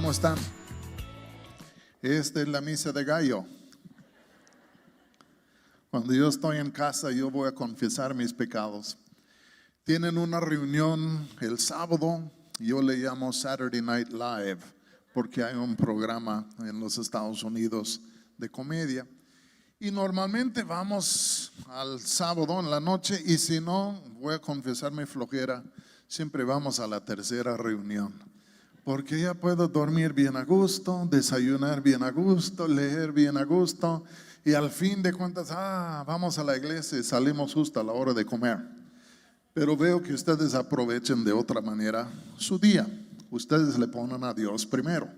¿Cómo están? Esta es la misa de gallo. Cuando yo estoy en casa, yo voy a confesar mis pecados. Tienen una reunión el sábado, yo le llamo Saturday Night Live, porque hay un programa en los Estados Unidos de comedia. Y normalmente vamos al sábado en la noche, y si no, voy a confesar mi flojera, siempre vamos a la tercera reunión. Porque ya puedo dormir bien a gusto, desayunar bien a gusto, leer bien a gusto, y al fin de cuentas, vamos a la iglesia y salimos justo a la hora de comer. Pero veo que ustedes aprovechan de otra manera su día. Ustedes le ponen a Dios primero.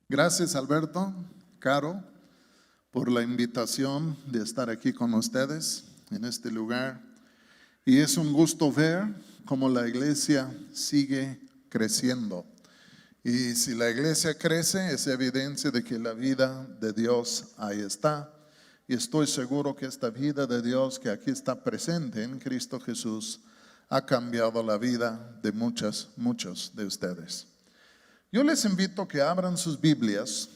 Gracias, Alberto, Caro, por la invitación de estar aquí con ustedes en este lugar. Y es un gusto ver cómo la iglesia sigue creciendo. Y si la iglesia crece, es evidencia de que la vida de Dios ahí está. Y estoy seguro que esta vida de Dios que aquí está presente en Cristo Jesús ha cambiado la vida de muchos de ustedes. Yo les invito a que abran sus Biblias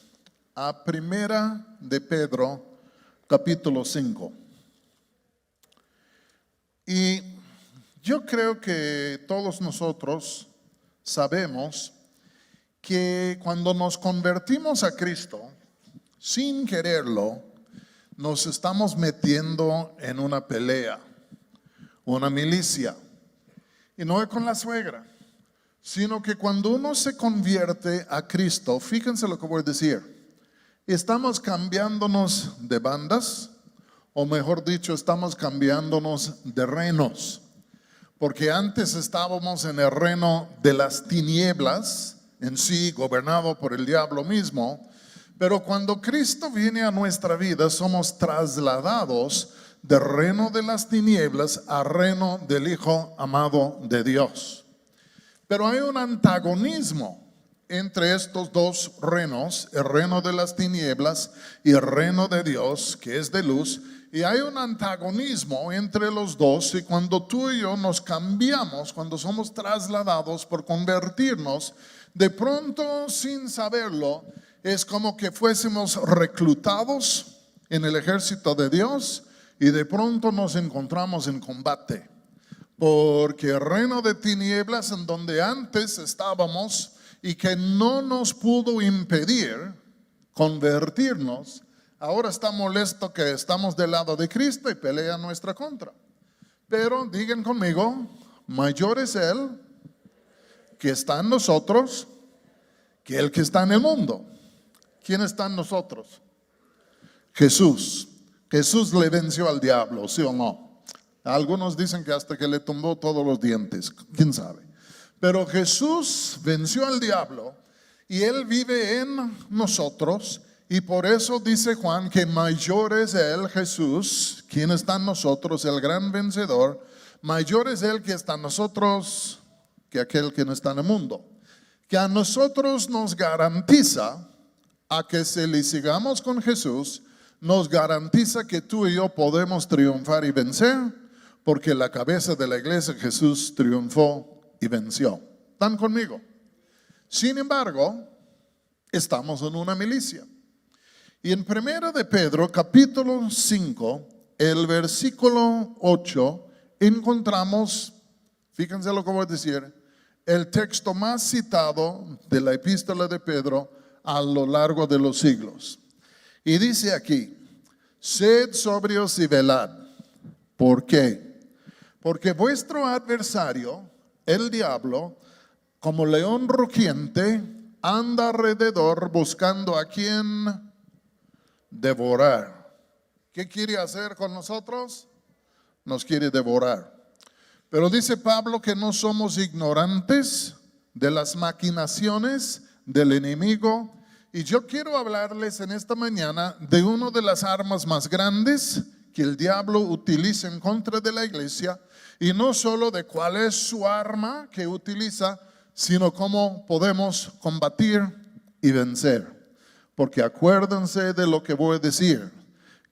a Primera de Pedro, capítulo 5. Y yo creo que todos nosotros sabemos que cuando nos convertimos a Cristo, sin quererlo, nos estamos metiendo en una pelea, una milicia. Y no es con la suegra, sino que cuando uno se convierte a Cristo, fíjense lo que voy a decir, estamos cambiándonos de bandas, o mejor dicho, estamos cambiándonos de reinos. Porque antes estábamos en el reino de las tinieblas, en sí, gobernado por el diablo mismo. Pero cuando Cristo viene a nuestra vida, somos trasladados del reino de las tinieblas al reino del Hijo amado de Dios. Pero hay un antagonismo entre estos dos reinos, el reino de las tinieblas y el reino de Dios, que es de luz. Y hay un antagonismo entre los dos, y cuando tú y yo nos cambiamos, cuando somos trasladados por convertirnos, de pronto sin saberlo, es como que fuésemos reclutados en el ejército de Dios y de pronto nos encontramos en combate. Porque el reino de tinieblas en donde antes estábamos y que no nos pudo impedir convertirnos, ahora está molesto que estamos del lado de Cristo y pelea en nuestra contra. Pero digan conmigo, mayor es Él que está en nosotros que el que está en el mundo. ¿Quién está en nosotros? Jesús. Jesús le venció al diablo, ¿sí o no? Algunos dicen que hasta que le tumbó todos los dientes, quién sabe. Pero Jesús venció al diablo y Él vive en nosotros. Y por eso dice Juan que mayor es Él, Jesús, quien está en nosotros, el gran vencedor. Mayor es Él que está en nosotros que aquel que no está en el mundo. Que a nosotros nos garantiza a que si le sigamos con Jesús, nos garantiza que tú y yo podemos triunfar y vencer, porque la cabeza de la iglesia, Jesús, triunfó y venció. ¿Están conmigo? Sin embargo, estamos en una milicia. Y en Primera de Pedro, capítulo 5, el versículo 8, encontramos, fíjense lo que voy a decir, el texto más citado de la epístola de Pedro a lo largo de los siglos. Y dice aquí, sed sobrios y velad. ¿Por qué? Porque vuestro adversario, el diablo, como león rugiente, anda alrededor buscando a quien devorar. ¿Qué quiere hacer con nosotros? Nos quiere devorar. Pero dice Pablo que no somos ignorantes de las maquinaciones del enemigo. Y yo quiero hablarles en esta mañana de una de las armas más grandes que el diablo utiliza en contra de la iglesia. Y no solo de cuál es su arma que utiliza, sino cómo podemos combatir y vencer. Porque acuérdense de lo que voy a decir.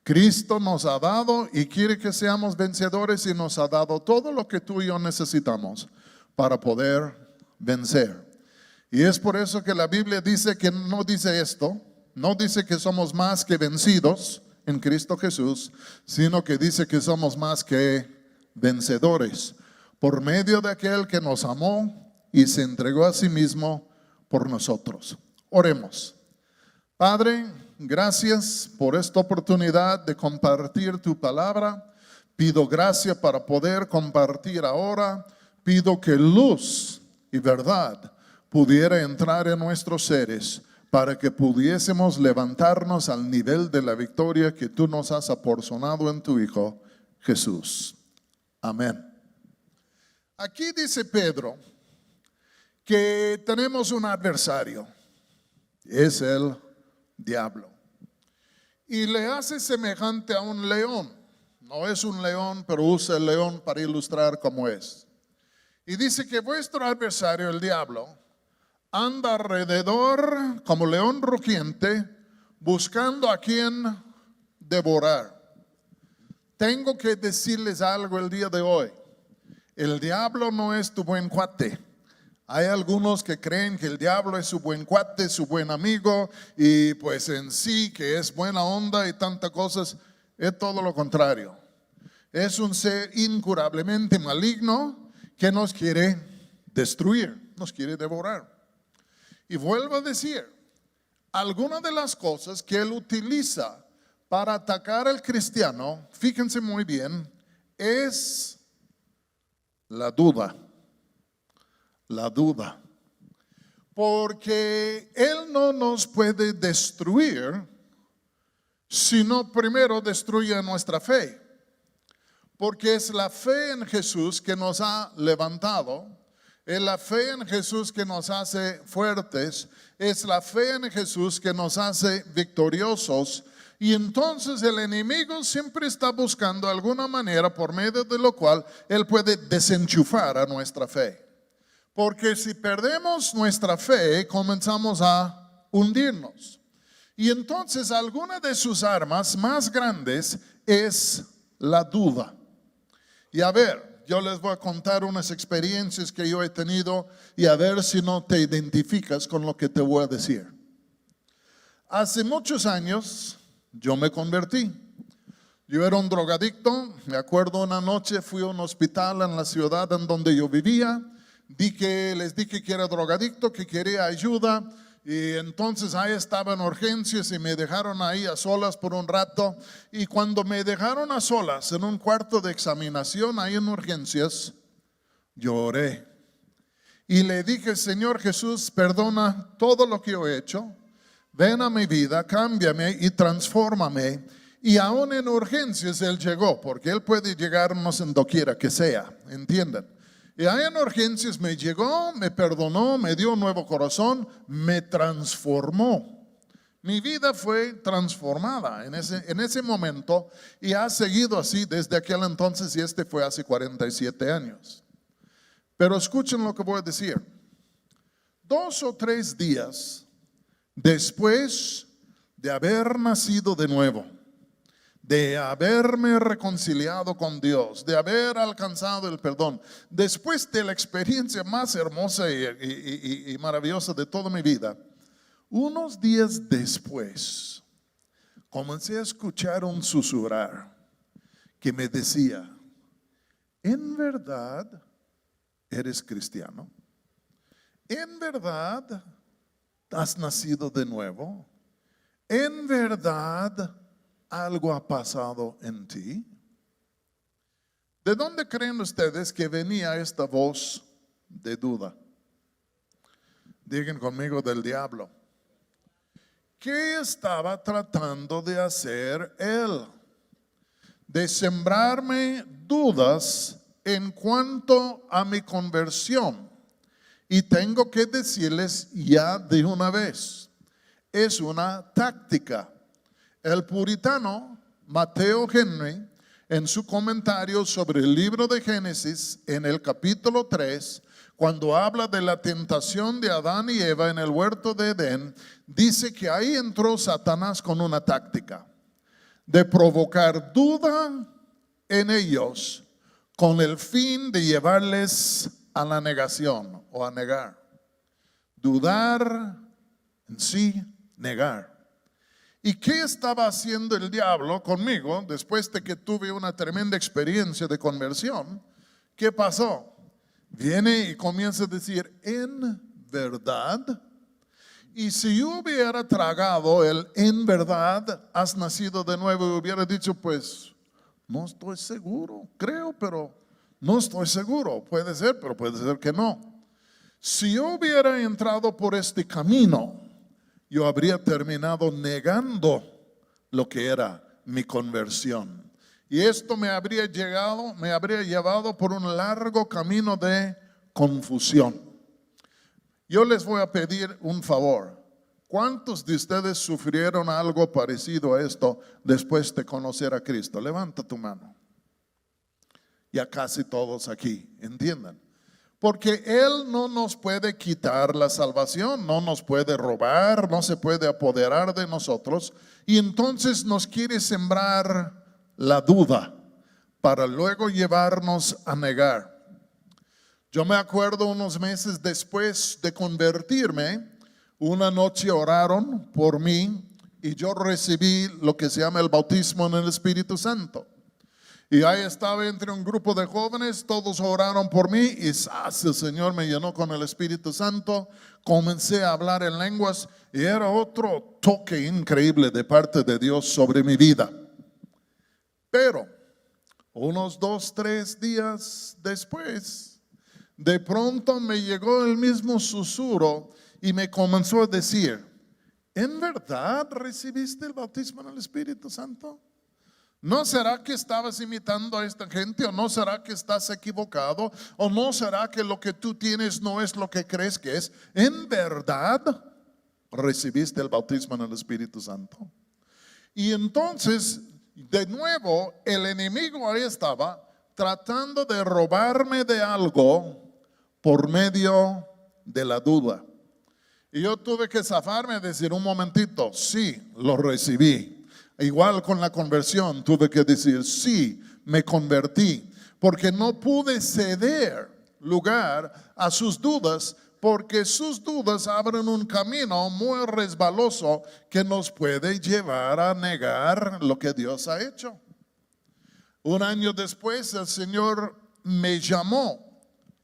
Cristo nos ha dado y quiere que seamos vencedores y nos ha dado todo lo que tú y yo necesitamos. para poder vencer. Y es por eso que la Biblia dice que no dice esto, no dice que somos más que vencidos en Cristo Jesús, sino que dice que somos más que vencedores por medio de aquel que nos amó y se entregó a sí mismo por nosotros. Oremos. Padre, gracias por esta oportunidad de compartir tu palabra. Pido gracia para poder compartir ahora. Pido que luz y verdad pudiera entrar en nuestros seres para que pudiésemos levantarnos al nivel de la victoria que tú nos has aporcionado en tu Hijo Jesús. Amén. Aquí dice Pedro que tenemos un adversario, es el diablo, y le hace semejante a un león. No es un león, pero usa el león para ilustrar cómo es. Y dice que vuestro adversario, el diablo, anda alrededor como león rugiente, buscando a quien devorar. Tengo que decirles algo el día de hoy. El diablo no es tu buen cuate. Hay algunos que creen que el diablo es su buen cuate, su buen amigo, y pues en sí que es buena onda y tantas cosas. Es todo lo contrario. Es un ser incurablemente maligno que nos quiere destruir, nos quiere devorar. Y vuelvo a decir, algunas de las cosas que él utiliza para atacar al cristiano, fíjense muy bien, es la duda. La duda. Porque él no nos puede destruir si no primero destruye nuestra fe. Porque es la fe en Jesús que nos ha levantado. Es la fe en Jesús que nos hace fuertes. Es la fe en Jesús que nos hace victoriosos. Y entonces el enemigo siempre está buscando alguna manera por medio de lo cual él puede desenchufar a nuestra fe. Porque si perdemos nuestra fe, comenzamos a hundirnos. Y entonces alguna de sus armas más grandes es la duda. Y a ver, yo les voy a contar unas experiencias que yo he tenido y a ver si no te identificas con lo que te voy a decir. Hace muchos años yo me convertí. Yo era un drogadicto. Me acuerdo una noche fui a un hospital en la ciudad en donde yo vivía. Les dije que era drogadicto, que quería ayuda. Y entonces ahí estaba en urgencias y me dejaron ahí a solas por un rato. Y cuando me dejaron a solas en un cuarto de examinación ahí en urgencias, lloré. Y le dije, Señor Jesús, perdona todo lo que yo he hecho. Ven a mi vida, cámbiame y transfórmame. Y aún en urgencias Él llegó, porque Él puede llegarnos en doquiera que sea, ¿entienden? Y ahí en urgencias me llegó, me perdonó, me dio un nuevo corazón, me transformó. Mi vida fue transformada en ese momento y ha seguido así desde aquel entonces, y este fue hace 47 años. Pero escuchen lo que voy a decir. 2 o 3 días después de haber nacido de nuevo, de haberme reconciliado con Dios, de haber alcanzado el perdón, después de la experiencia más hermosa y maravillosa de toda mi vida, unos días después, comencé a escuchar un susurrar que me decía, ¿en verdad eres cristiano? ¿En verdad has nacido de nuevo? ¿En verdad algo ha pasado en ti? ¿De dónde creen ustedes que venía esta voz de duda? Digan conmigo, del diablo. ¿Qué estaba tratando de hacer él? De sembrarme dudas en cuanto a mi conversión. Y tengo que decirles ya de una vez, es una táctica. El puritano Mateo Henry, en su comentario sobre el libro de Génesis, en el capítulo 3, cuando habla de la tentación de Adán y Eva en el huerto de Edén, dice que ahí entró Satanás con una táctica de provocar duda en ellos con el fin de llevarles a la negación o a negar. Dudar en sí, negar. ¿Y qué estaba haciendo el diablo conmigo después de que tuve una tremenda experiencia de conversión? ¿Qué pasó? Viene y comienza a decir, en verdad. Y si yo hubiera tragado el en verdad, has nacido de nuevo, y hubiera dicho, pues, no estoy seguro, creo, pero no estoy seguro. Puede ser, pero puede ser que no. Si yo hubiera entrado por este camino, yo habría terminado negando lo que era mi conversión. Y esto me habría llevado por un largo camino de confusión. Yo les voy a pedir un favor. ¿Cuántos de ustedes sufrieron algo parecido a esto después de conocer a Cristo? Levanta tu mano. Ya casi todos aquí, entiendan. Porque Él no nos puede quitar la salvación, no nos puede robar, no se puede apoderar de nosotros. Y entonces nos quiere sembrar la duda para luego llevarnos a negar. Yo me acuerdo unos meses después de convertirme, una noche oraron por mí y yo recibí lo que se llama el bautismo en el Espíritu Santo. Y ahí estaba entre un grupo de jóvenes, todos oraron por mí y el Señor me llenó con el Espíritu Santo. Comencé a hablar en lenguas y era otro toque increíble de parte de Dios sobre mi vida. Pero unos 2, 3 días después, de pronto me llegó el mismo susurro y me comenzó a decir, ¿en verdad recibiste el bautismo en el Espíritu Santo? ¿No será que estabas imitando a esta gente? ¿O no será que estás equivocado? ¿O no será que lo que tú tienes no es lo que crees que es? ¿En verdad recibiste el bautismo en el Espíritu Santo? Y entonces, de nuevo, el enemigo ahí estaba tratando de robarme de algo por medio de la duda. Y yo tuve que zafarme y decir, un momentito, sí, lo recibí. Igual con la conversión, tuve que decir, sí, me convertí. Porque no pude ceder lugar a sus dudas, porque sus dudas abren un camino muy resbaloso que nos puede llevar a negar lo que Dios ha hecho. Un año después, el Señor me llamó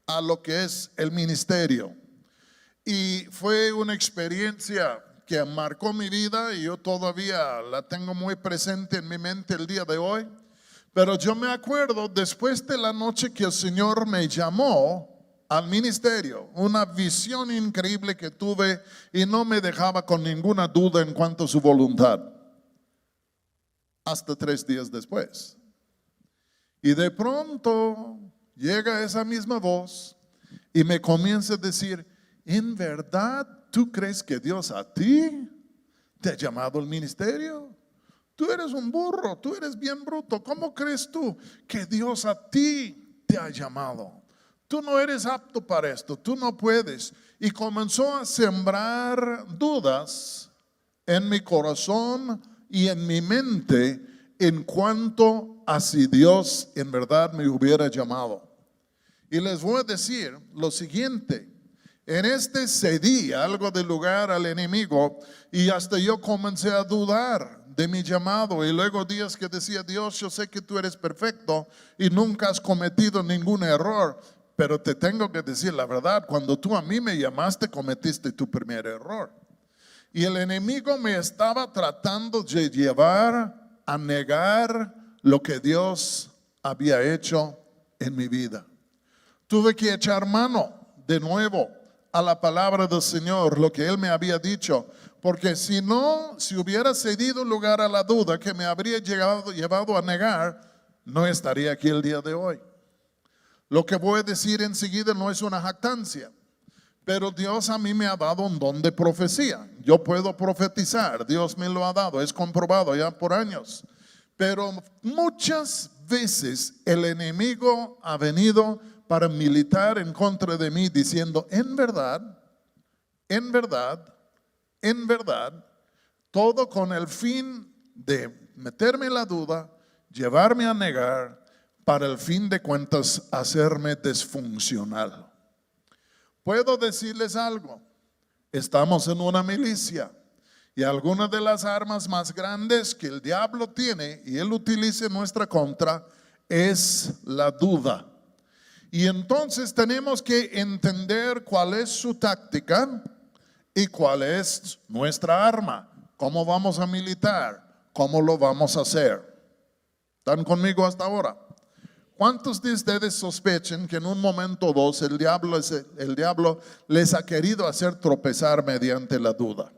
a lo que es el ministerio. Y fue una experiencia que marcó mi vida y yo todavía la tengo muy presente en mi mente el día de hoy. Pero yo me acuerdo después de la noche que el Señor me llamó al ministerio, una visión increíble que tuve y no me dejaba con ninguna duda en cuanto a su voluntad. Hasta 3 días después. Y de pronto llega esa misma voz y me comienza a decir, ¿en verdad tú crees que Dios a ti te ha llamado al ministerio? Tú eres un burro, tú eres bien bruto. ¿Cómo crees tú que Dios a ti te ha llamado? Tú no eres apto para esto, tú no puedes. Y comenzó a sembrar dudas en mi corazón y en mi mente en cuanto a si Dios en verdad me hubiera llamado. Y les voy a decir lo siguiente. En este cedí algo de lugar al enemigo y hasta yo comencé a dudar de mi llamado. Y luego días que decía, Dios, yo sé que tú eres perfecto y nunca has cometido ningún error, pero te tengo que decir la verdad, cuando tú a mí me llamaste, cometiste tu primer error. Y el enemigo me estaba tratando de llevar a negar lo que Dios había hecho en mi vida. Tuve que echar mano de nuevo a la palabra del Señor, lo que Él me había dicho, porque si hubiera cedido lugar a la duda que me habría llevado a negar, no estaría aquí el día de hoy. Lo que voy a decir enseguida no es una jactancia, pero Dios a mí me ha dado un don de profecía. Yo puedo profetizar, Dios me lo ha dado, es comprobado ya por años. Pero muchas veces el enemigo ha venido para militar en contra de mí diciendo, en verdad, todo con el fin de meterme en la duda, llevarme a negar, para el fin de cuentas hacerme disfuncional. puedo decirles algo. Estamos en una milicia y algunas de las armas más grandes que el diablo tiene y él utiliza en nuestra contra es la duda. Y entonces tenemos que entender cuál es su táctica y cuál es nuestra arma. ¿Cómo vamos a militar? ¿Cómo lo vamos a hacer? ¿Están conmigo hasta ahora? ¿Cuántos de ustedes sospechan que en un momento o dos el diablo les ha querido hacer tropezar mediante la duda?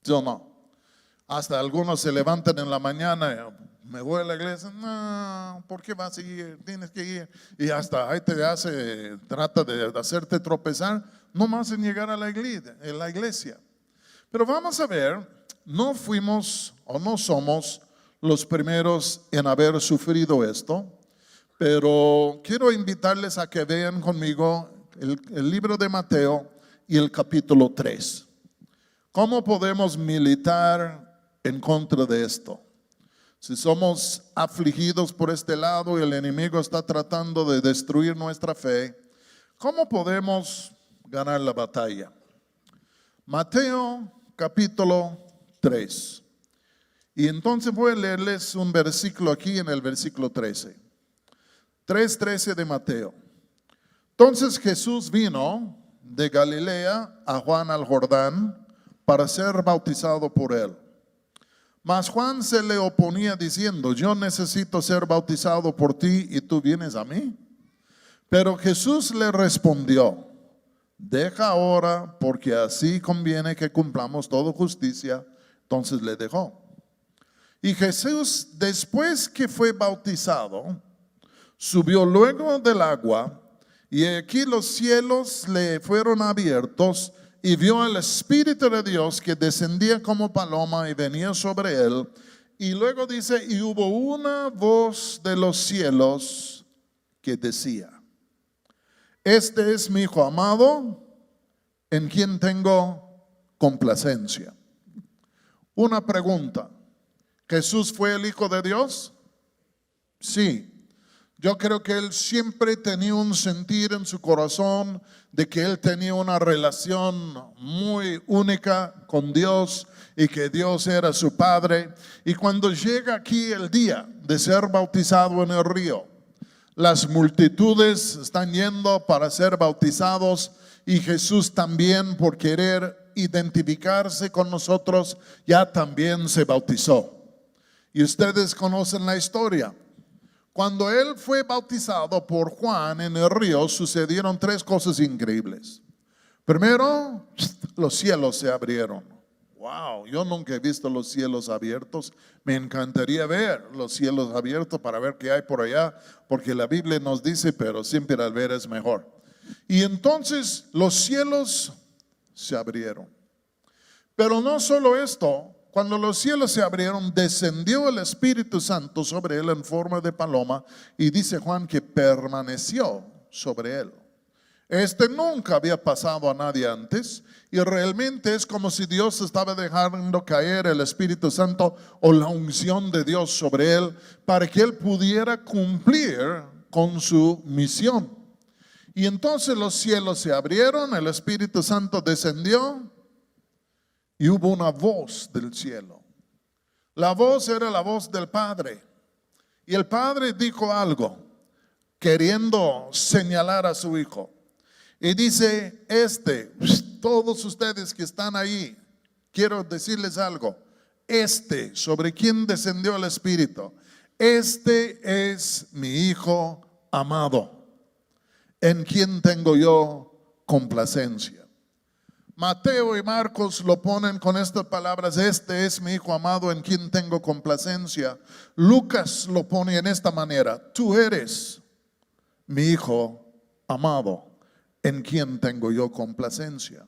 Yo no. Hasta algunos se levantan en la mañana, me voy a la iglesia, no, ¿por qué vas a ir? Tienes que ir. Y hasta ahí trata de hacerte tropezar, nomás en llegar a la iglesia. Pero vamos a ver, no fuimos o no somos los primeros en haber sufrido esto, pero quiero invitarles a que vean conmigo el libro de Mateo y el capítulo 3. ¿Cómo podemos militar en contra de esto? Si somos afligidos por este lado y el enemigo está tratando de destruir nuestra fe, ¿cómo podemos ganar la batalla? Mateo capítulo 3. Y entonces voy a leerles un versículo aquí en el versículo 13. 3:13 de Mateo. Entonces Jesús vino de Galilea a Juan al Jordán para ser bautizado por él. Mas Juan se le oponía diciendo, yo necesito ser bautizado por ti y tú vienes a mí. Pero Jesús le respondió, deja ahora porque así conviene que cumplamos toda justicia. Entonces le dejó. Y Jesús, después que fue bautizado, subió luego del agua, y aquí los cielos le fueron abiertos, y vio al Espíritu de Dios que descendía como paloma y venía sobre él. Y luego dice, y hubo una voz de los cielos que decía, este es mi Hijo amado, en quien tengo complacencia. Una pregunta. ¿Jesús fue el Hijo de Dios? Sí. Yo creo que él siempre tenía un sentir en su corazón de que él tenía una relación muy única con Dios y que Dios era su Padre. Y cuando llega aquí el día de ser bautizado en el río, las multitudes están yendo para ser bautizados y Jesús también, por querer identificarse con nosotros, ya también se bautizó. Y ustedes conocen la historia. Cuando él fue bautizado por Juan en el río, sucedieron tres cosas increíbles. Primero, los cielos se abrieron. Wow, yo nunca he visto los cielos abiertos. Me encantaría ver los cielos abiertos para ver qué hay por allá, porque la Biblia nos dice, pero siempre al ver es mejor. Y entonces los cielos se abrieron. Pero no solo esto. Cuando los cielos se abrieron, descendió el Espíritu Santo sobre él en forma de paloma, y dice Juan que permaneció sobre él. Este nunca había pasado a nadie antes, y realmente es como si Dios estaba dejando caer el Espíritu Santo o la unción de Dios sobre él para que él pudiera cumplir con su misión. Y entonces los cielos se abrieron, el Espíritu Santo descendió, y hubo una voz del cielo. La voz era la voz del Padre. Y el Padre dijo algo, queriendo señalar a su Hijo. Y dice, todos ustedes que están ahí, quiero decirles algo. Sobre quien descendió el Espíritu, este es mi Hijo amado, en quien tengo yo complacencia. Mateo y Marcos lo ponen con estas palabras, este es mi Hijo amado en quien tengo complacencia. Lucas lo pone en esta manera, tú eres mi Hijo amado en quien tengo yo complacencia.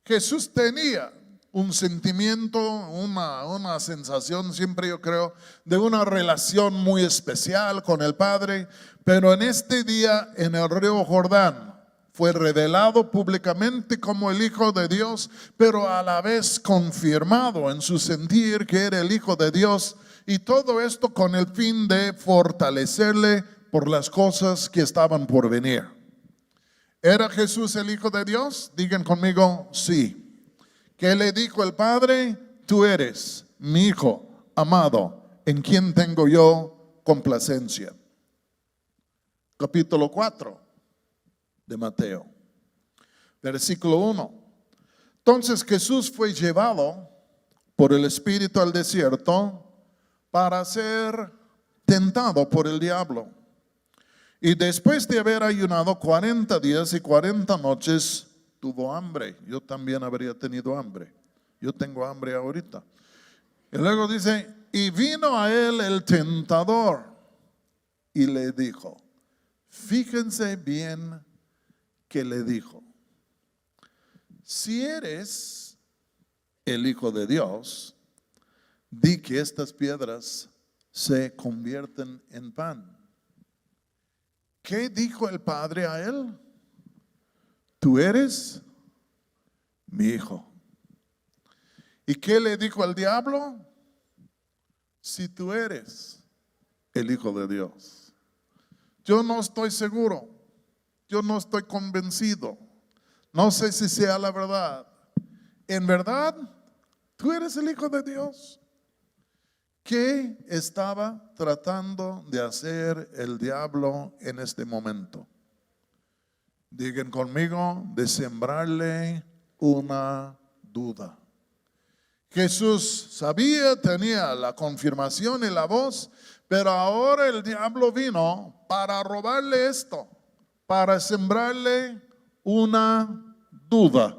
Jesús tenía un sentimiento, una sensación, siempre yo creo, de una relación muy especial con el Padre, pero en este día en el río Jordán, fue revelado públicamente como el Hijo de Dios, pero a la vez confirmado en su sentir que era el Hijo de Dios, y todo esto con el fin de fortalecerle por las cosas que estaban por venir. ¿Era Jesús el Hijo de Dios? Digan conmigo, sí. ¿Qué le dijo el Padre? Tú eres mi Hijo amado, en quien tengo yo complacencia. Capítulo 4 de Mateo, versículo 1. Entonces Jesús fue llevado por el Espíritu al desierto para ser tentado por el diablo. Y después de haber ayunado 40 días y 40 noches, tuvo hambre. Yo también habría tenido hambre. Yo tengo hambre ahorita. Y luego dice, y vino a él el tentador y le dijo, fíjense bien que le dijo, si eres el Hijo de Dios, di que estas piedras se convierten en pan. ¿Qué dijo el Padre a él? Tú eres mi hijo. ¿Y qué le dijo al diablo? Si tú eres el Hijo de Dios. Yo no estoy seguro, yo no estoy convencido, no sé si sea la verdad. ¿En verdad tú eres el Hijo de Dios? ¿Qué estaba tratando de hacer el diablo en este momento? Digan conmigo, de sembrarle una duda. Jesús sabía, tenía la confirmación y la voz, pero ahora el diablo vino para robarle esto, para sembrarle una duda.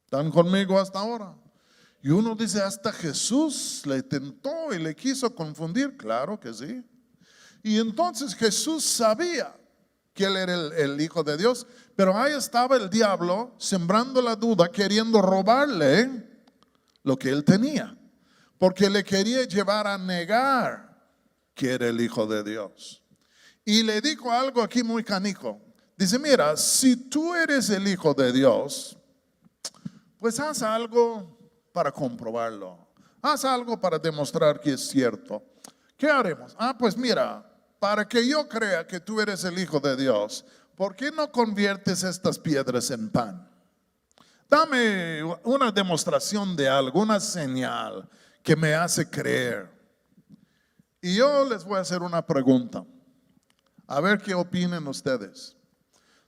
¿Están conmigo hasta ahora? Y uno dice, hasta Jesús le tentó y le quiso confundir. Claro que sí. Y entonces Jesús sabía que él era el Hijo de Dios, pero ahí estaba el diablo sembrando la duda, queriendo robarle lo que él tenía, porque le quería llevar a negar que era el Hijo de Dios. Y le dijo algo aquí muy canijo. Dice, mira, si tú eres el Hijo de Dios, pues haz algo para comprobarlo. Haz algo para demostrar que es cierto. ¿Qué haremos? Pues mira, para que yo crea que tú eres el Hijo de Dios, ¿por qué no conviertes estas piedras en pan? Dame una demostración de algo, una señal que me hace creer. Y yo les voy a hacer una pregunta. A ver qué opinen ustedes.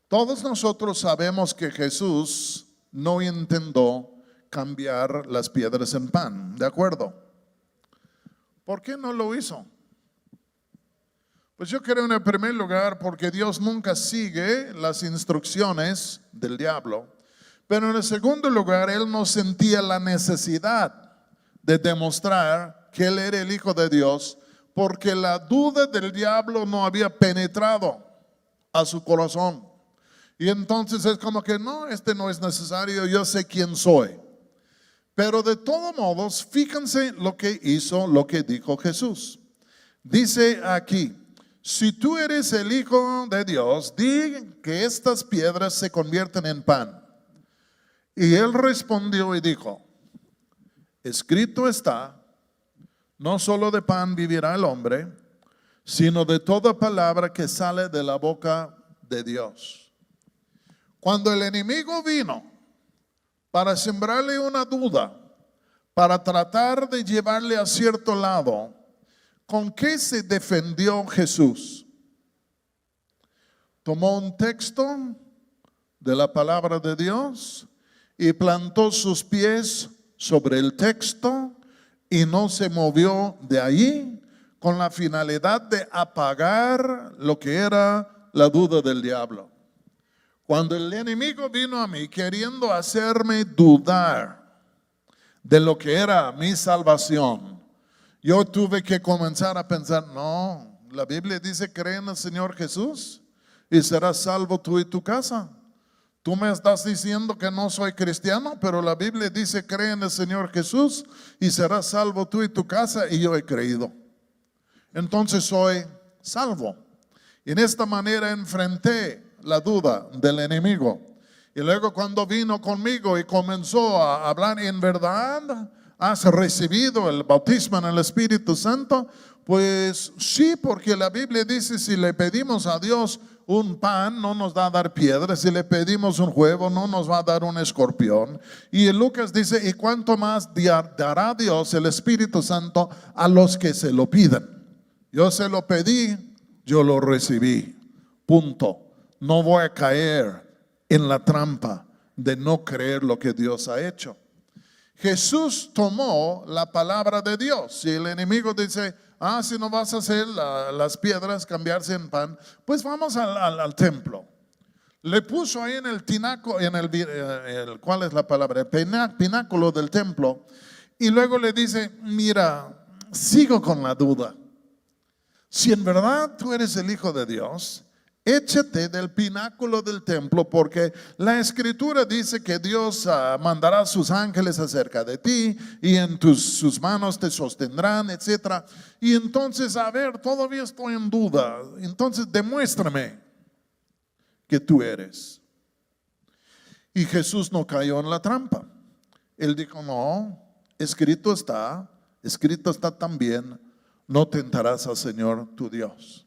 Todos nosotros sabemos que Jesús no intentó cambiar las piedras en pan, ¿de acuerdo? ¿Por qué no lo hizo? Pues yo creo en el primer lugar porque Dios nunca sigue las instrucciones del diablo, pero en el segundo lugar Él no sentía la necesidad de demostrar que Él era el Hijo de Dios, porque la duda del diablo no había penetrado a su corazón. Y entonces es como que no, no es necesario, yo sé quién soy. Pero de todos modos, fíjense lo que hizo, lo que dijo Jesús. Dice aquí, si tú eres el Hijo de Dios, di que estas piedras se convierten en pan. Y él respondió y dijo, escrito está, no solo de pan vivirá el hombre, sino de toda palabra que sale de la boca de Dios. Cuando el enemigo vino para sembrarle una duda, para tratar de llevarle a cierto lado, ¿con qué se defendió Jesús? Tomó un texto de la palabra de Dios y plantó sus pies sobre el texto y no se movió de allí con la finalidad de apagar lo que era la duda del diablo. Cuando el enemigo vino a mí queriendo hacerme dudar de lo que era mi salvación, yo tuve que comenzar a pensar, no, la Biblia dice, cree en el Señor Jesús y serás salvo tú y tu casa. Tú me estás diciendo que no soy cristiano, pero la Biblia dice, cree en el Señor Jesús y serás salvo tú y tu casa, y yo he creído. Entonces soy salvo. Y en esta manera enfrenté la duda del enemigo. Y luego cuando vino conmigo y comenzó a hablar, en verdad, ¿has recibido el bautismo en el Espíritu Santo? Pues sí, porque la Biblia dice, si le pedimos a Dios un pan, no nos va a dar piedras. Si le pedimos un huevo, no nos va a dar un escorpión. Y Lucas dice, y cuánto más dará Dios el Espíritu Santo a los que se lo pidan. Yo se lo pedí, yo lo recibí. Punto. No voy a caer en la trampa de no creer lo que Dios ha hecho. Jesús tomó la palabra de Dios. Si el enemigo dice, si no vas a hacer las piedras cambiarse en pan, pues vamos al templo. Le puso ahí en el tinaco, ¿cuál es la palabra? El pináculo del templo. Y luego le dice, mira, sigo con la duda. Si en verdad tú eres el Hijo de Dios, échate del pináculo del templo, porque la Escritura dice que Dios mandará a sus ángeles acerca de ti y en sus manos te sostendrán, etc. Y entonces, a ver, todavía estoy en duda. Entonces, demuéstrame que tú eres. Y Jesús no cayó en la trampa. Él dijo, no, escrito está también, no tentarás al Señor tu Dios.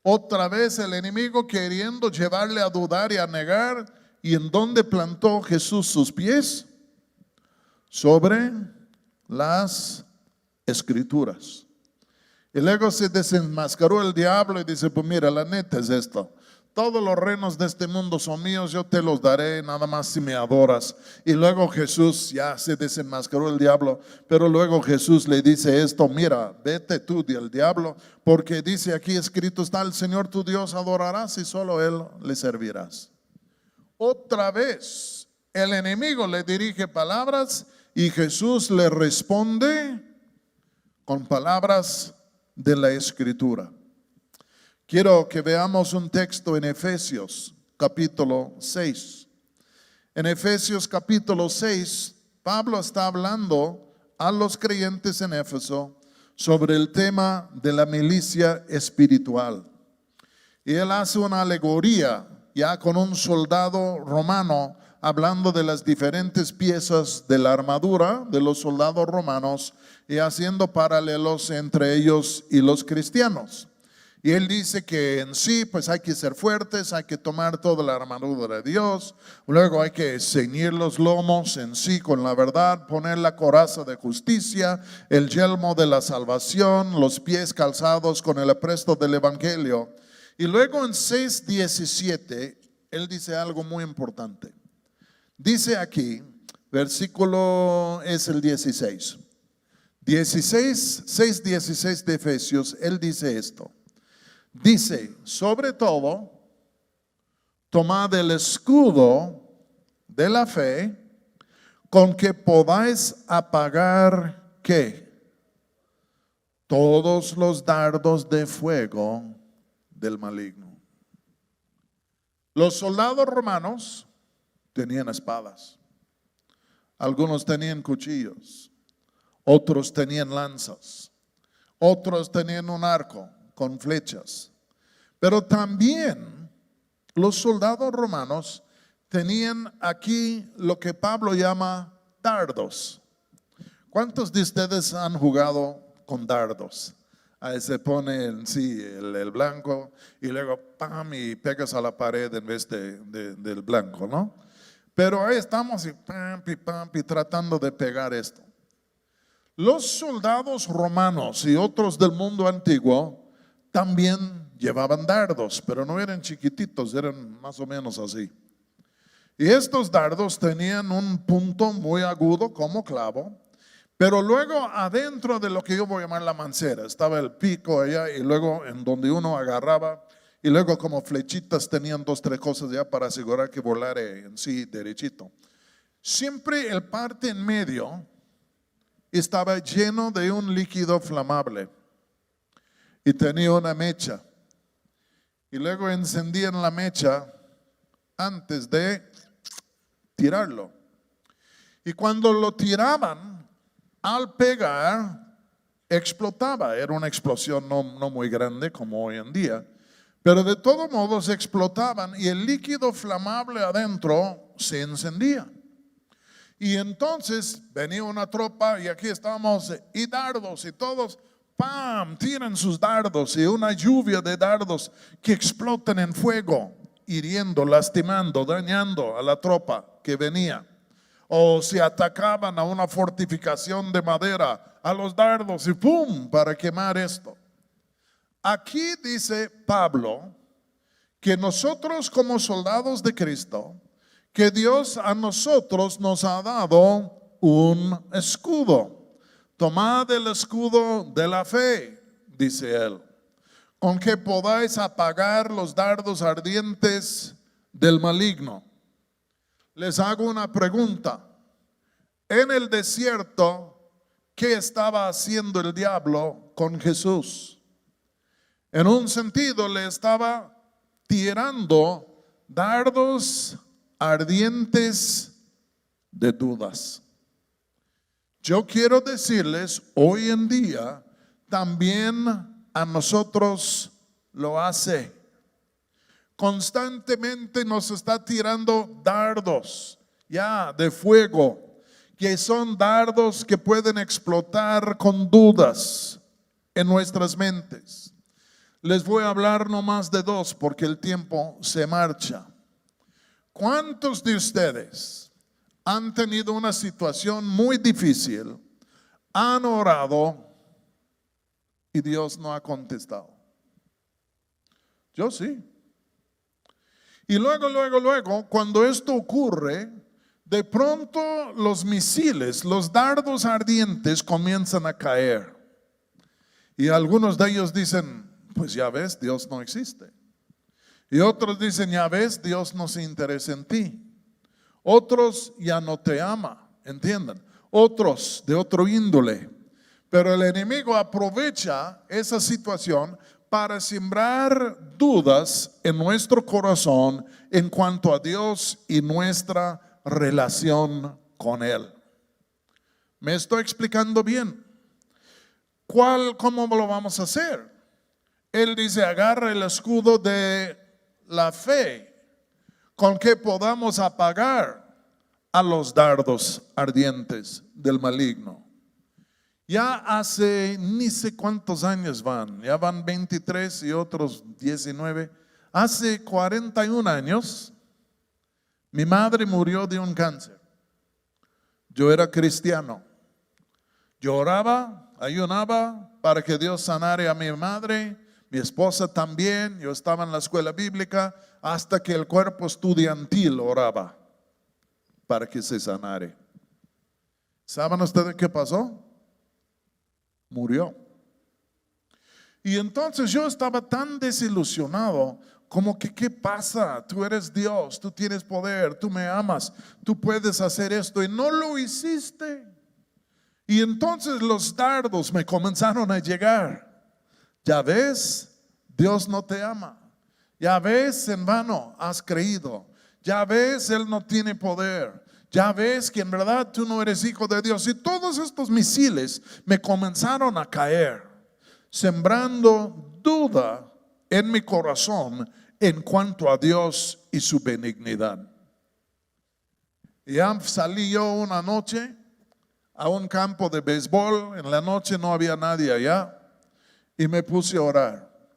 Otra vez el enemigo queriendo llevarle a dudar y a negar. ¿Y en dónde plantó Jesús sus pies? Sobre las Escrituras. Y luego se desenmascaró el diablo y dice, pues mira, la neta es esto. Todos los reinos de este mundo son míos, yo te los daré nada más si me adoras. Y luego Jesús, ya se desenmascaró el diablo, pero luego Jesús le dice esto, mira, vete tú del diablo, porque dice aquí escrito está, el Señor tu Dios adorarás y solo Él le servirás. Otra vez el enemigo le dirige palabras y Jesús le responde con palabras de la Escritura. Quiero que veamos un texto en Efesios capítulo 6. En Efesios capítulo 6, Pablo está hablando a los creyentes en Éfeso sobre el tema de la milicia espiritual. Y él hace una alegoría ya con un soldado romano hablando de las diferentes piezas de la armadura de los soldados romanos y haciendo paralelos entre ellos y los cristianos. Y él dice que en sí pues hay que ser fuertes, hay que tomar toda la armadura de Dios, luego hay que ceñir los lomos en sí con la verdad, poner la coraza de justicia, el yelmo de la salvación, los pies calzados con el apresto del evangelio. Y luego en 6:17 él dice algo muy importante. Dice aquí, versículo es el 16. 6:16 de Efesios, él dice esto. Dice, sobre todo, tomad el escudo de la fe con que podáis apagar, ¿qué? Todos los dardos de fuego del maligno. Los soldados romanos tenían espadas, algunos tenían cuchillos, otros tenían lanzas, otros tenían un arco con flechas. Pero también los soldados romanos tenían aquí lo que Pablo llama dardos. ¿Cuántos de ustedes han jugado con dardos? Ahí se pone el blanco y luego ¡pam! Y pegas a la pared en vez del blanco, ¿no? Pero ahí estamos y ¡pam! Y ¡pam! Y tratando de pegar esto. Los soldados romanos y otros del mundo antiguo también llevaban dardos, pero no eran chiquititos, eran más o menos así. Y estos dardos tenían un punto muy agudo como clavo, pero luego adentro de lo que yo voy a llamar la mancera, estaba el pico allá y luego en donde uno agarraba y luego como flechitas tenían 2, 3 cosas ya para asegurar que volara en sí derechito. Siempre el parte en medio estaba lleno de un líquido flamable. Y tenía una mecha. Y luego encendían la mecha antes de tirarlo. Y cuando lo tiraban, al pegar, explotaba. Era una explosión no muy grande como hoy en día. Pero de todos modos explotaban y el líquido flamable adentro se encendía. Y entonces venía una tropa y aquí estamos y dardos y todos. ¡pam!, tiran sus dardos y una lluvia de dardos que explotan en fuego, hiriendo, lastimando, dañando a la tropa que venía. O si atacaban a una fortificación de madera, a los dardos y ¡pum!, para quemar esto. Aquí dice Pablo que nosotros como soldados de Cristo, que Dios a nosotros nos ha dado un escudo. Tomad el escudo de la fe, dice él, con que podáis apagar los dardos ardientes del maligno. Les hago una pregunta. En el desierto, ¿qué estaba haciendo el diablo con Jesús? En un sentido, le estaba tirando dardos ardientes de dudas. Yo quiero decirles, hoy en día también a nosotros lo hace. Constantemente nos está tirando dardos ya de fuego, que son dardos que pueden explotar con dudas en nuestras mentes. Les voy a hablar nomás de dos porque el tiempo se marcha. ¿Cuántos de ustedes han tenido una situación muy difícil, han orado y Dios no ha contestado? Yo sí. Y luego, cuando esto ocurre, de pronto los misiles, los dardos ardientes comienzan a caer. Y algunos de ellos dicen, pues ya ves, Dios no existe. Y otros dicen, ya ves, Dios no se interesa en ti. Otros ya no te ama, entiendan. Otros de otro índole. Pero el enemigo aprovecha esa situación para sembrar dudas en nuestro corazón en cuanto a Dios y nuestra relación con Él. ¿Me estoy explicando bien? ¿Cómo lo vamos a hacer? Él dice, agarra el escudo de la fe, con que podamos apagar a los dardos ardientes del maligno. Ya hace ni sé cuántos años ya van 23 y otros 19. Hace 41 años, mi madre murió de un cáncer. Yo era cristiano. Yo oraba, ayunaba para que Dios sanara a mi madre, mi esposa también. Yo estaba en la escuela bíblica hasta que el cuerpo estudiantil oraba para que se sanare. ¿Saben ustedes qué pasó? Murió. Y entonces yo estaba tan desilusionado, como que ¿qué pasa? Tú eres Dios, tú tienes poder, tú me amas, tú puedes hacer esto y no lo hiciste. Y entonces los dardos me comenzaron a llegar. Ya ves, Dios no te ama. Ya ves, en vano has creído. Ya ves, Él no tiene poder. Ya ves que en verdad tú no eres hijo de Dios. Y todos estos misiles me comenzaron a caer, sembrando duda en mi corazón en cuanto a Dios y su benignidad. Ya salí yo una noche a un campo de béisbol. En la noche no había nadie allá. Y me puse a orar.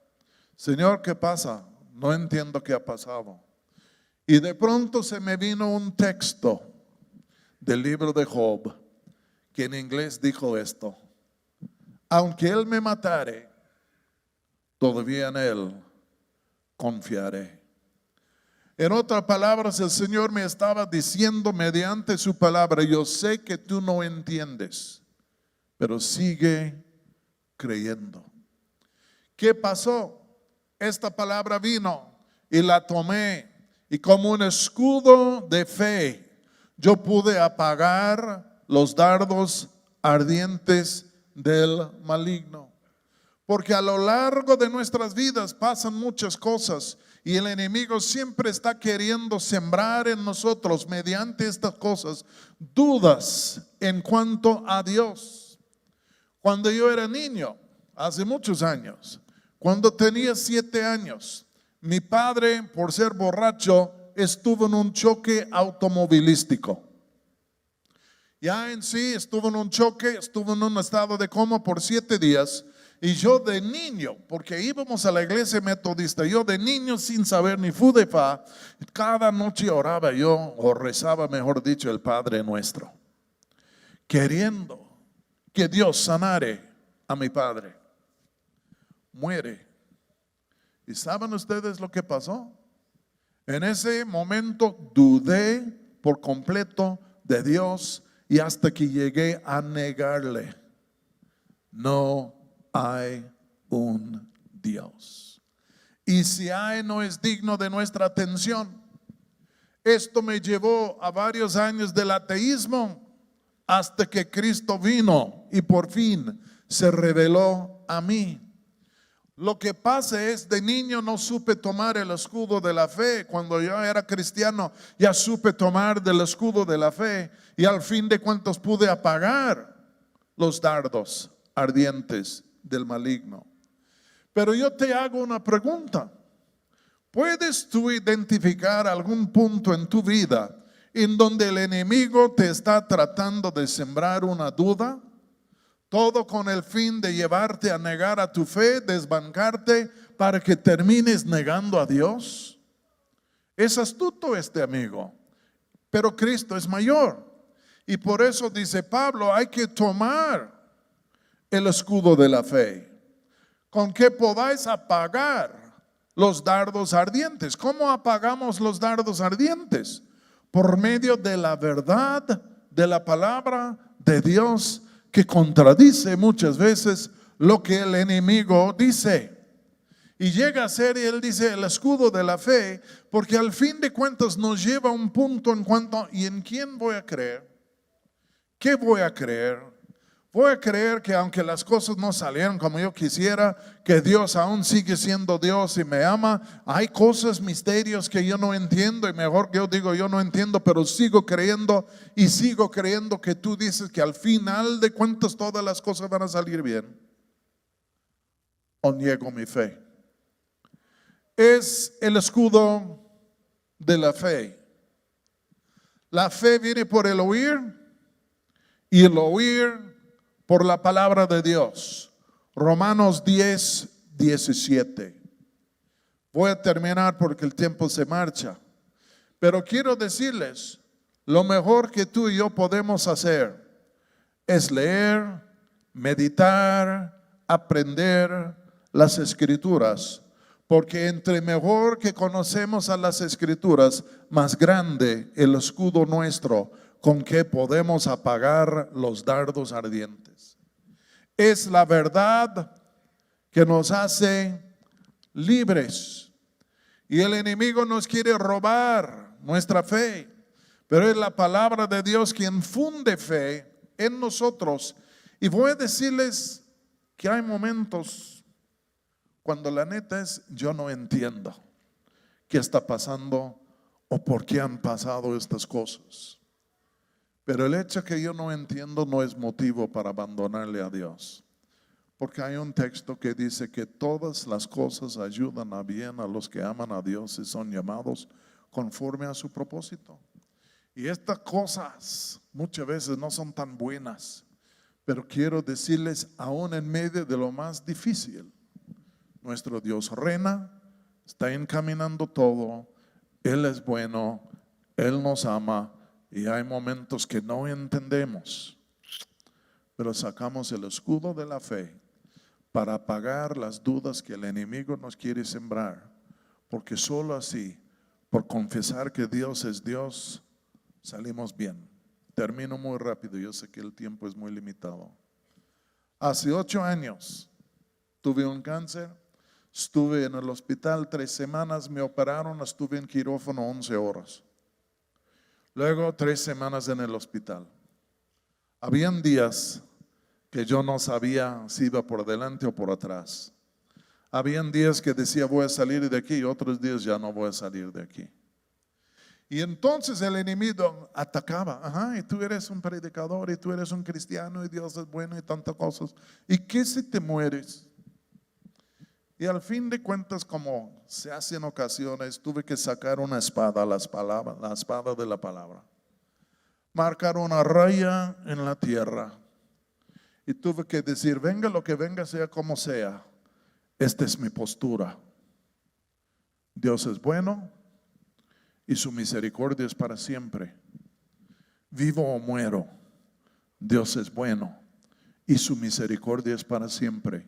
Señor, ¿qué pasa? No entiendo qué ha pasado. Y de pronto se me vino un texto del libro de Job, que en inglés dijo esto: aunque Él me matare, todavía en Él confiaré. En otras palabras, el Señor me estaba diciendo mediante su palabra: yo sé que tú no entiendes, pero sigue creyendo. ¿Qué pasó? Esta palabra vino y la tomé, y como un escudo de fe yo pude apagar los dardos ardientes del maligno. Porque a lo largo de nuestras vidas pasan muchas cosas y el enemigo siempre está queriendo sembrar en nosotros, mediante estas cosas, dudas en cuanto a Dios. Cuando yo era niño, hace muchos años, cuando tenía 7 años, mi padre, por ser borracho, estuvo en un choque automovilístico. Ya en sí estuvo en un choque, estuvo en un estado de coma por 7 días. Y yo de niño, porque íbamos a la iglesia metodista, yo de niño sin saber ni fu de fa, cada noche oraba yo, o rezaba mejor dicho, el Padre Nuestro, queriendo que Dios sanare a mi padre. Muere. ¿Y saben ustedes lo que pasó? En ese momento dudé por completo de Dios y hasta que llegué a negarle. No hay un Dios. Y si hay, no es digno de nuestra atención. Esto me llevó a varios años del ateísmo hasta que Cristo vino y por fin se reveló a mí. Lo que pasa es, de niño no supe tomar el escudo de la fe. Cuando yo era cristiano ya supe tomar del escudo de la fe y al fin de cuentas pude apagar los dardos ardientes del maligno. Pero yo te hago una pregunta. ¿Puedes tú identificar algún punto en tu vida en donde el enemigo te está tratando de sembrar una duda? Todo con el fin de llevarte a negar a tu fe, desbancarte para que termines negando a Dios. Es astuto este amigo, pero Cristo es mayor. Y por eso dice Pablo, hay que tomar el escudo de la fe, con que podáis apagar los dardos ardientes. ¿Cómo apagamos los dardos ardientes? Por medio de la verdad de la palabra de Dios, que contradice muchas veces lo que el enemigo dice. Y llega a ser, y él dice, el escudo de la fe, porque al fin de cuentas nos lleva a un punto en cuanto, ¿y en quién voy a creer? ¿Qué voy a creer? Voy a creer que aunque las cosas no salieron como yo quisiera, que Dios aún sigue siendo Dios y me ama. Hay cosas, misterios que yo no entiendo y mejor que yo digo yo no entiendo, pero sigo creyendo y sigo creyendo que tú dices que al final de cuentas todas las cosas van a salir bien. O niego mi fe. Es el escudo de la fe. La fe viene por el oír y el oír por la palabra de Dios. Romanos 10, 17. Voy a terminar porque el tiempo se marcha. Pero quiero decirles, lo mejor que tú y yo podemos hacer es leer, meditar, aprender las Escrituras. Porque entre mejor que conocemos a las Escrituras, más grande el escudo nuestro con que podemos apagar los dardos ardientes. Es la verdad que nos hace libres. Y el enemigo nos quiere robar nuestra fe, pero es la palabra de Dios quien funde fe en nosotros. Y voy a decirles que hay momentos cuando la neta es, yo no entiendo qué está pasando o por qué han pasado estas cosas. Pero el hecho que yo no entiendo no es motivo para abandonarle a Dios. Porque hay un texto que dice que todas las cosas ayudan a bien a los que aman a Dios y son llamados conforme a su propósito. Y estas cosas muchas veces no son tan buenas. Pero quiero decirles, aún en medio de lo más difícil, nuestro Dios reina, está encaminando todo. Él es bueno, Él nos ama. Y hay momentos que no entendemos, pero sacamos el escudo de la fe para apagar las dudas que el enemigo nos quiere sembrar, porque solo así, por confesar que Dios es Dios, salimos bien. Termino muy rápido, yo sé que el tiempo es muy limitado. Hace 8 años tuve un cáncer, estuve en el hospital 3 semanas, me operaron, estuve en quirófano 11 horas. Luego 3 semanas en el hospital. Habían días que yo no sabía si iba por delante o por atrás. Habían días que decía voy a salir de aquí y otros días ya no voy a salir de aquí. Y entonces el enemigo atacaba. Ajá, y tú eres un predicador y tú eres un cristiano y Dios es bueno y tantas cosas. ¿Y qué si te mueres? Y al fin de cuentas, como se hace en ocasiones, tuve que sacar una espada, la espada de la palabra. Marcar una raya en la tierra Y tuve que decir, venga lo que venga, sea como sea, esta es mi postura. Dios es bueno y su misericordia es para siempre. Vivo o muero, Dios es bueno y su misericordia es para siempre.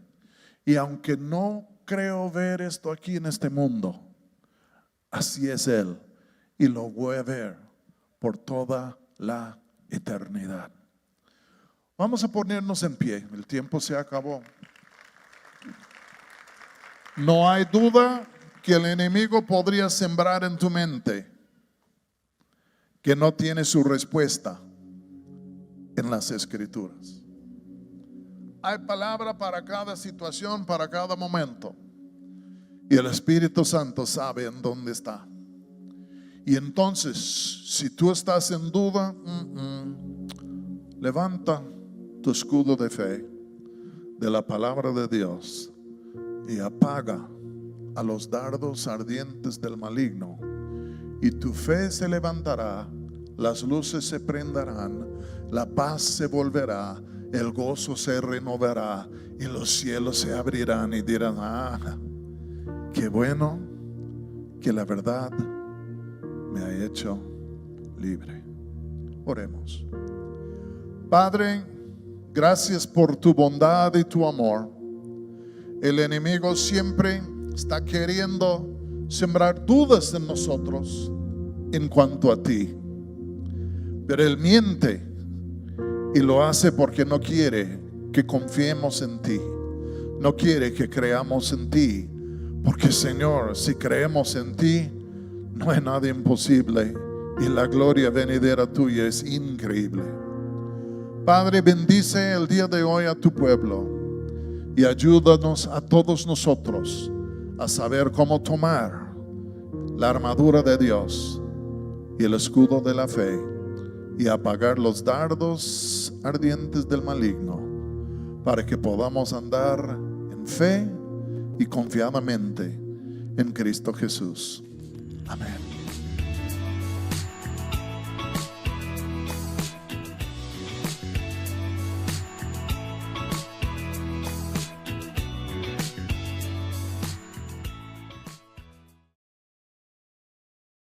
Y aunque no creo ver esto aquí en este mundo, así es Él y lo voy a ver por toda la eternidad. Vamos a ponernos en pie, el tiempo se acabó. No hay duda que el enemigo podría sembrar en tu mente que no tiene su respuesta en las Escrituras. Hay palabra para cada situación, para cada momento. Y el Espíritu Santo sabe en dónde está. Y entonces, si tú estás en duda, levanta tu escudo de fe de la palabra de Dios y apaga a los dardos ardientes del maligno. Y tu fe se levantará, las luces se prenderán, la paz se volverá, el gozo se renovará y los cielos se abrirán y dirán, qué bueno que la verdad me ha hecho libre. Oremos. Padre, gracias por tu bondad y tu amor. El enemigo siempre está queriendo sembrar dudas en nosotros en cuanto a ti, pero él miente y lo hace porque no quiere que confiemos en ti, no quiere que creamos en ti, porque Señor, si creemos en ti, no hay nada imposible y la gloria venidera tuya es increíble. Padre, bendice el día de hoy a tu pueblo y ayúdanos a todos nosotros a saber cómo tomar la armadura de Dios y el escudo de la fe y apagar los dardos ardientes del maligno para que podamos andar en fe y confiadamente en Cristo Jesús. Amén.